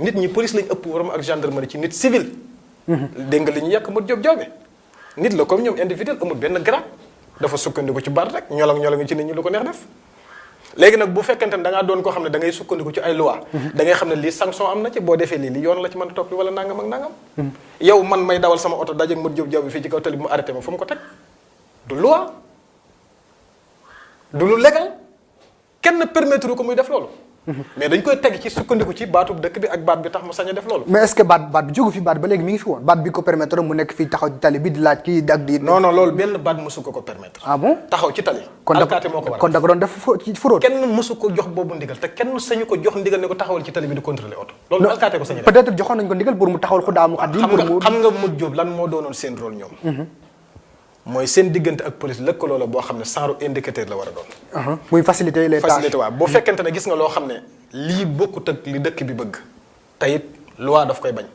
nit ñi police lañ ëpp waram ak gendarmerie ci nit civil. dégg nga li ñu yàq Modou Diop Diaobé nit la comme ñoom individuel amul benn grade dafa sukkandiku ci baat rek ñolong ci nit ñi lu ko neex def. léegi nag bu fekkente ne da ngaa doon koo xam ne da ngay sukkandiku ci ay loi da ngay xam ne lii sanction am na ci boo defee lii yoon la ci mën a topp wala nangam ak nangam. yow man may dawal sama oto dajeeg Modou Diop Diaobé fii ci kaw tali bi mu arrêté ma fu mu ko teg du loi du lu légal kenn permettre ko muy def loolu. mais dañ koy teg ci sukkandiku ci baatu dëkk bi ak baat bi tax mu sañ a def loolu. mais est-ce que baat bi jógu fi baat ba léegi mi ngi fi woon baat bi ko permettre mu nekk fii taxaw ci tali bi di laaj kii ak di. non loolu benn baat mosu ko permettre. ah bon taxaw ci tali. alkaati moo ko waral kon da ko doon def ci fraude. kenn mosu ko jox boobu ndigal te kenn sañu ko jox ndigal ne ko taxawal ci tali bi di contrôler oto. loolu alkaati ko sañ a def peut-être joxoon nañ ko ndigal pour mu taxawal ko daamu xat yi xam nga Modou Diop lan moo doonoon seen rôle ñoom. mooy seen diggante ak police lëkkaloo la boo xam ne genre indicateur la war a doon. muy faciliter les tâches faciliter waaw boo fekkente ne gis nga loo xam ne lii bokkut ak li dëkk bi bëgg te it loi daf koy bañ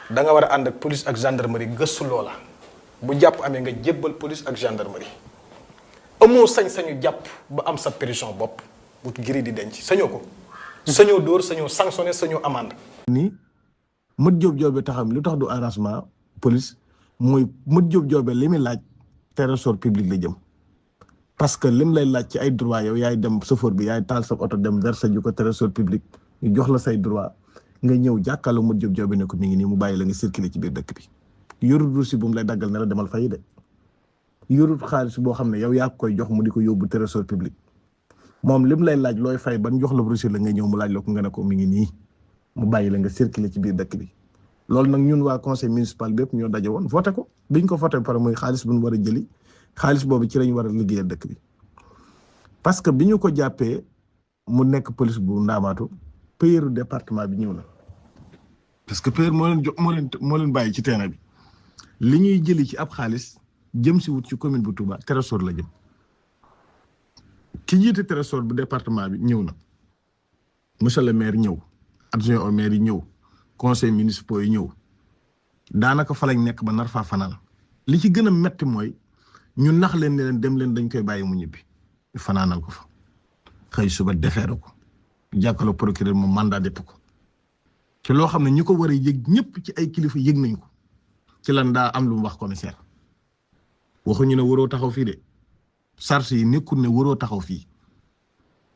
da nga war a ànd ak police ak gendarmerie gëstu loola bu jàpp amee nga jébbal police ak gendarmerie amoo sañ-sañu jàpp ba am sa prison bopp bu giri di denc sañoo ko. sañoo dóor sañoo sanctionné sañoo amende. ni Modou Diop Diaobé taxam lu tax du arrangement police mooy Modou Diop Diaobé li muy laaj. trésor public la jëm parce que lim lay laaj ci ay droit yow yaay dem chauffeur bi yaay taal sa oto dem verser ju ko trésor public ñu jox la say droit nga ñëw jàkkaarloo Modou Diop Diaobé ne ko mi ngi nii mu bàyyi la nga circuler ci biir dëkk bi yorut russi bu mu lay daggal ne la demal fay de yorut xaalis boo xam ne yow yaa koy jox mu di ko yóbbu trésor public moom lim lay laaj looy fay ban jox la russi la nga ñëw mu laaj la ko nga ne ko mi ngi nii mu bàyyi la nga circuler ci biir dëkk bi loolu nag ñun waa conseil municipal bépp ñoo daje woon voté ko biñ ko voté pare muy xaalis bu ñu war a jëli xaalis boobu ci lañ war a liggéeyal dëkk bi parce que bi ñu ko jàppee mu nekk police bu ndaamaatu payeru département bi ñëw na parce que payer moo leen jox moo leen bàyyi ci terrain bi li ñuy jëli ci ab xaalis jëm si wut ci commune bu Touba trésor la jëm ki jiite trésor bu département bi ñëw na monsieur le maire ñëw adjoint au maire yi ñëw conseil municipal yi ñëw daanaka fa lañ nekk ba nar faa fanaan li ci gën a metti mooy ñu nax leen ne leen dem leen dañ koy bàyyi mu ñibbi ñu fanaanal ko fa xëy suba defeere ko jàkkaarloo procureur moom mandat dépôt ko ci loo xam ne ñi ko war a yëg ñëpp ci ay kilifa yëg nañ ko ci lan daa am lu mu wax commissaire waxuñu ne waroo taxaw fii de charge yi nekkul ne waroo taxaw fii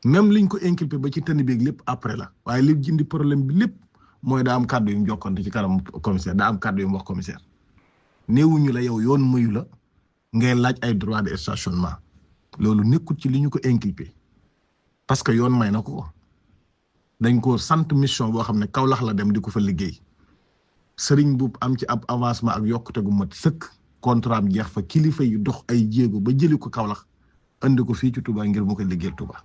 même liñ ko inculpé ba ci tënn beeg lépp après la waaye li jindi problème bi lépp mooy daa am kàddu yu mu jokkoonte ci kanam commissaire daa am kàddu yu mu wax commissaire néewuñu la yow yoon muyu la ngay laaj ay droit de stationnement loolu nekkul ci li ñu ko inculpé parce que yoon may na ko dañ ko sant mission boo xam ne Kaolack la dem di ko fa liggéey sëriñ bu am ci ab avancement ak yokkute gu mat sëkk contrat am jeex fa kilifa yu dox ay jéego ba jëli ko Kaolack andi ko fii ci Touba ngir mu ko liggéeyal Touba.